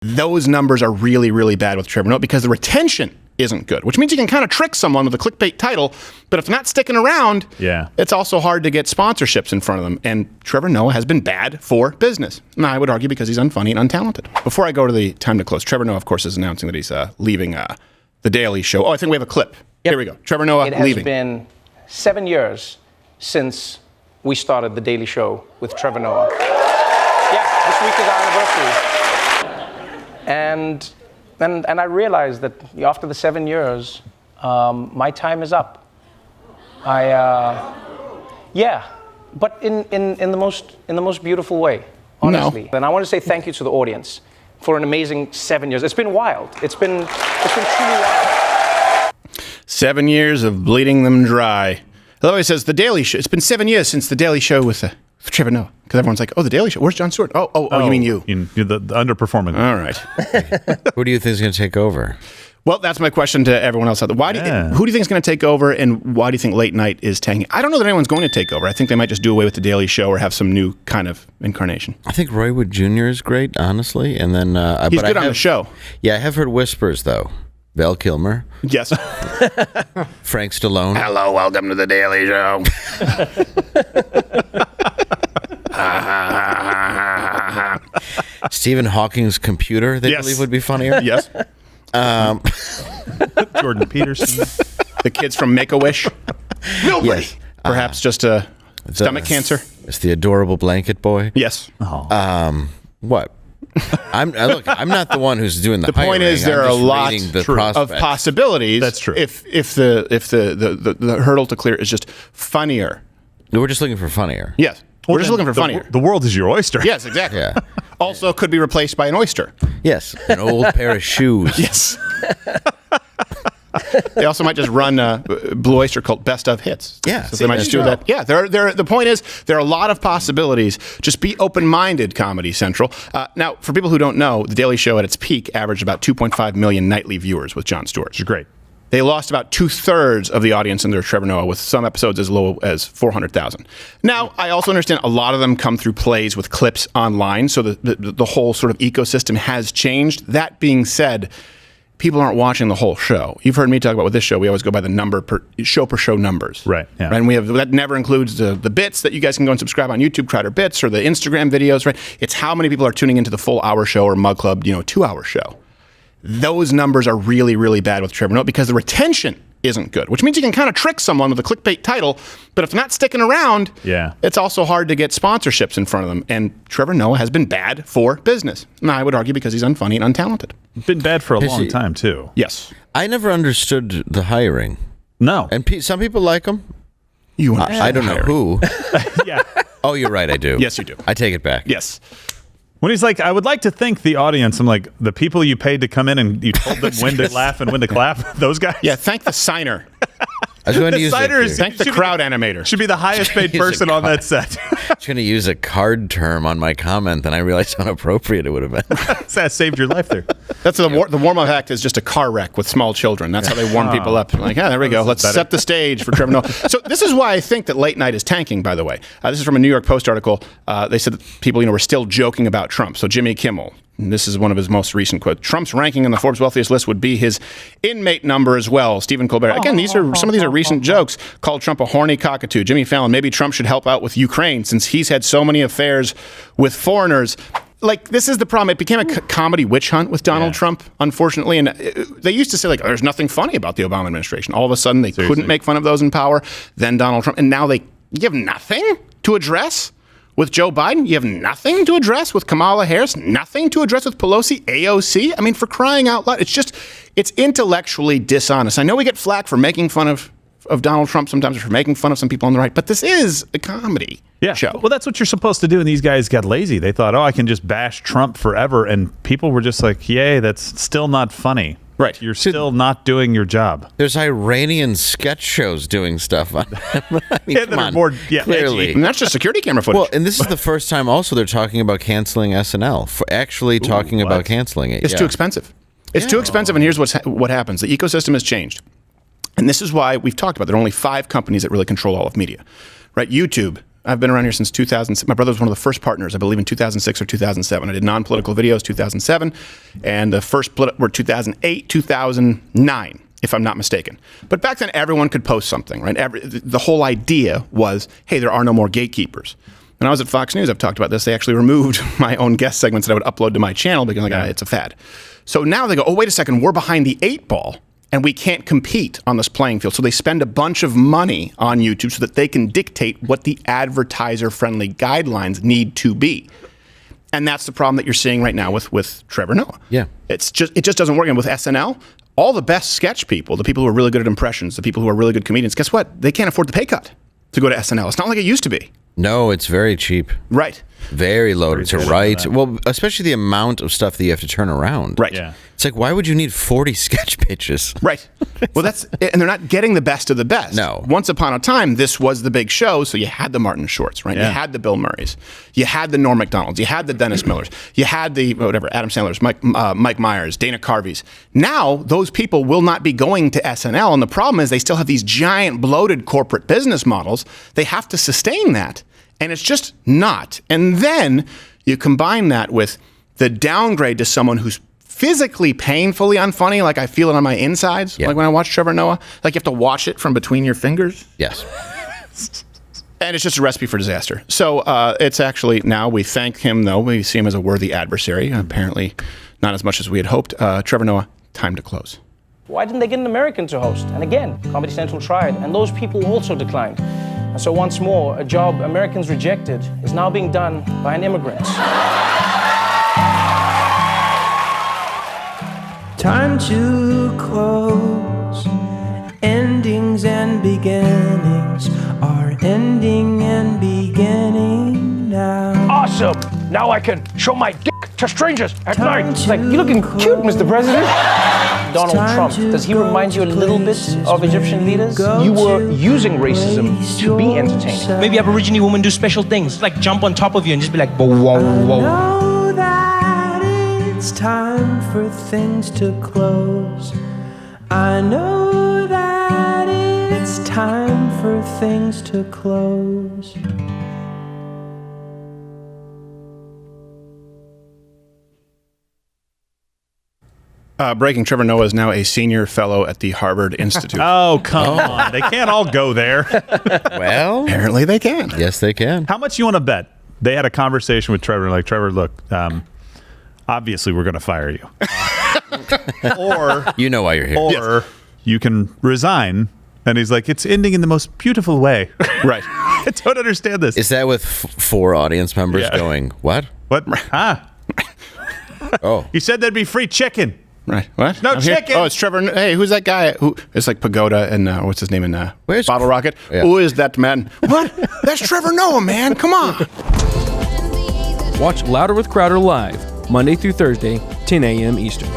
Those numbers are really, really bad with Trevor Noah because the retention isn't good, which means you can kind of trick someone with a clickbait title, but if they're not sticking around, it's also hard to get sponsorships in front of them. And Trevor Noah has been bad for business. And I would argue because he's unfunny and untalented. Before I go to the time to close, Trevor Noah, of course, is announcing that he's leaving The Daily Show. Oh, I think we have a clip. Here we go. Trevor Noah leaving. It has been 7 years since we started The Daily Show with Trevor Noah. Yeah, this week is our anniversary. And I realized that after the 7 years, my time is up. But in the most beautiful way, honestly. No. And I want to say thank you to the audience for an amazing 7 years. It's been wild. It's been truly wild. 7 years of bleeding them dry. Although he says The Daily Show. It's been 7 years since The Daily Show with Trevor Noah. Because everyone's like, oh, The Daily Show. Where's Jon Stewart? Oh, you mean you. You're the underperforming. All right. Who do you think is going to take over? Well, that's my question to everyone else out there. Who do you think is going to take over, and why do you think late night is tanking? I don't know that anyone's going to take over. I think they might just do away with The Daily Show or have some new kind of incarnation. I think Roy Wood Jr. is great, honestly. And then he's good on the show. Yeah, I have heard whispers, though. Val Kilmer. Yes. Frank Stallone. Hello, welcome to The Daily Show. Stephen Hawking's computer, they believe would be funnier. Yes. Jordan Peterson. The kids from Make-A-Wish. Nobody. Yes. Perhaps just stomach cancer. It's the adorable blanket boy. Yes. What? I'm not the one who's doing the point is there are a lot of possibilities. That's true. If the hurdle to clear is just funnier. No, we're just looking for funnier. Yes. We're just looking for funnier. The world is your oyster. Yes, exactly. Yeah. Also could be replaced by an oyster. Yes, an old pair of shoes. Yes. They also might just run Blue Oyster called Best of Hits. Yeah. So they might just do that. Yeah. The point is, there are a lot of possibilities. Just be open-minded, Comedy Central. Now, for people who don't know, The Daily Show at its peak averaged about 2.5 million nightly viewers with Jon Stewart. Which is great. They lost about 2/3 of the audience under Trevor Noah, with some episodes as low as 400,000. Now, I also understand a lot of them come through plays with clips online, so the whole sort of ecosystem has changed. That being said, people aren't watching the whole show. You've heard me talk about with this show, we always go by the number per show numbers. Right. Yeah. And that never includes the bits that you guys can go and subscribe on YouTube, CrowderBits, or the Instagram videos, right? It's how many people are tuning into the full hour show or Mug Club, 2-hour show. Those numbers are really, really bad with Trevor Noah because the retention isn't good, which means you can kind of trick someone with a clickbait title, but if they're not sticking around, it's also hard to get sponsorships in front of them. And Trevor Noah has been bad for business. And I would argue because he's unfunny and untalented. Been bad for a long time, too. Yes. I never understood the hiring. No. And some people like him. You understand I don't know who. Yeah. Oh, you're right, I do. Yes, you do. I take it back. Yes. When he's like, I would like to thank the audience. I'm like, the people you paid to come in and you told them when to laugh and when to clap, those guys? Yeah, thank the signer. I was going to use thank the crowd animator. Should be the highest paid person on that set. I was going to use a card term on my comment, and I realized how inappropriate it would have been. That saved your life there. That's the warm-up act is just a car wreck with small children. That's how they warm people up. Like, there we go. Let's set the stage for Trevor Noah. So this is why I think that late night is tanking, by the way. This is from a New York Post article. They said that people, were still joking about Trump. So Jimmy Kimmel, and this is one of his most recent quotes, Trump's ranking on the Forbes wealthiest list would be his inmate number as well. Stephen Colbert. Again, some of these are recent jokes. Called Trump a horny cockatoo. Jimmy Fallon, maybe Trump should help out with Ukraine since he's had so many affairs with foreigners. Like, this is the problem. It became a comedy witch hunt with Donald Trump, unfortunately. And they used to say, like, there's nothing funny about the Obama administration. All of a sudden, they couldn't make fun of those in power. Then Donald Trump. And now you have nothing to address with Joe Biden. You have nothing to address with Kamala Harris. Nothing to address with Pelosi, AOC. I mean, for crying out loud, it's intellectually dishonest. I know we get flack for making fun of Donald Trump sometimes, or for making fun of some people on the right, but this is a comedy show. Well, that's what you're supposed to do, and these guys got lazy. They thought, I can just bash Trump forever, and people were just like, yay, that's still not funny. Right. You're still not doing your job. There's Iranian sketch shows doing stuff on I mean, come on, more, clearly. edgy. And that's just security camera footage. Well, and this is the first time also they're talking about canceling SNL, talking about canceling it. It's too expensive. It's too expensive, and here's what happens. The ecosystem has changed. And this is why we've talked about there are only 5 companies that really control all of media, right? YouTube I've been around here since 2000. My brother was one of the first partners, I believe, in 2006 or 2007. I did non-political videos 2007, and the first were 2008, 2009, if I'm not mistaken. But back then, everyone could post something, right? The whole idea was, hey, there are no more gatekeepers. When I was at Fox News, I've talked about this, they actually removed my own guest segments that I would upload to my channel because it's a fad. So now they go, oh, wait a second, we're behind the 8 ball. And we can't compete on this playing field. So they spend a bunch of money on YouTube so that they can dictate what the advertiser-friendly guidelines need to be. And that's the problem that you're seeing right now with Trevor Noah. Yeah. It just doesn't work. And with SNL, all the best sketch people, the people who are really good at impressions, the people who are really good comedians, guess what? They can't afford the pay cut to go to SNL. It's not like it used to be. No, it's very cheap. Right. Very low to write. Well, especially the amount of stuff that you have to turn around. Right. Yeah. It's like, why would you need 40 sketch pitches? Right. Well, and they're not getting the best of the best. No. Once upon a time, this was the big show, so you had the Martin Shorts, right? Yeah. You had the Bill Murrays. You had the Norm Macdonalds. You had the Dennis Millers. You had the, Adam Sandler's, Mike Myers, Dana Carvey's. Now, those people will not be going to SNL, and the problem is they still have these giant, bloated corporate business models. They have to sustain that, and it's just not. And then you combine that with the downgrade to someone who's physically painfully unfunny, like I feel it on my insides, like when I watch Trevor Noah. Like you have to watch it from between your fingers. Yes. And it's just a recipe for disaster. So it's actually, now we thank him, though. We see him as a worthy adversary. Apparently not as much as we had hoped. Trevor Noah, time to close. Why didn't they get an American to host? And again, Comedy Central tried, and those people also declined. And so once more, a job Americans rejected is now being done by an immigrant. Time to close. Endings and beginnings are ending and beginning now. Awesome! Now I can show my dick to strangers at Time night. It's like, you're looking to cute, Mr. President. Donald Time Trump, to does he go remind you a to little bit places of Egyptian leaders? go You were to using racism to be entertaining. Maybe Aborigine women do special things, like jump on top of you and just be like, whoa, whoa, whoa. Know that it's time for things to close. I know that it's time for things to close. Breaking, Trevor Noah is now a senior fellow at the Harvard Institute. Oh, come on. They can't all go there. Well, Apparently they can. yes, they can. How much you want to bet? They had a conversation with Trevor, like, Trevor, look, obviously we're going to fire you. Or You know why you're here. or you can resign. And he's like, it's ending in the most beautiful way. Right. I don't understand this. Is that with 4 audience members Yeah. going, what? What? Huh? Oh. You said there'd be free chicken. Right. What? No I'm here. chicken. Oh, it's Trevor. Hey, who's that guy? Who? It's like Pagoda and what's his name in Where's Bottle Rocket? Yeah. Who is that man? What? That's Trevor Noah, man. Come on. Watch Louder with Crowder live, Monday through Thursday, 10 a.m. Eastern.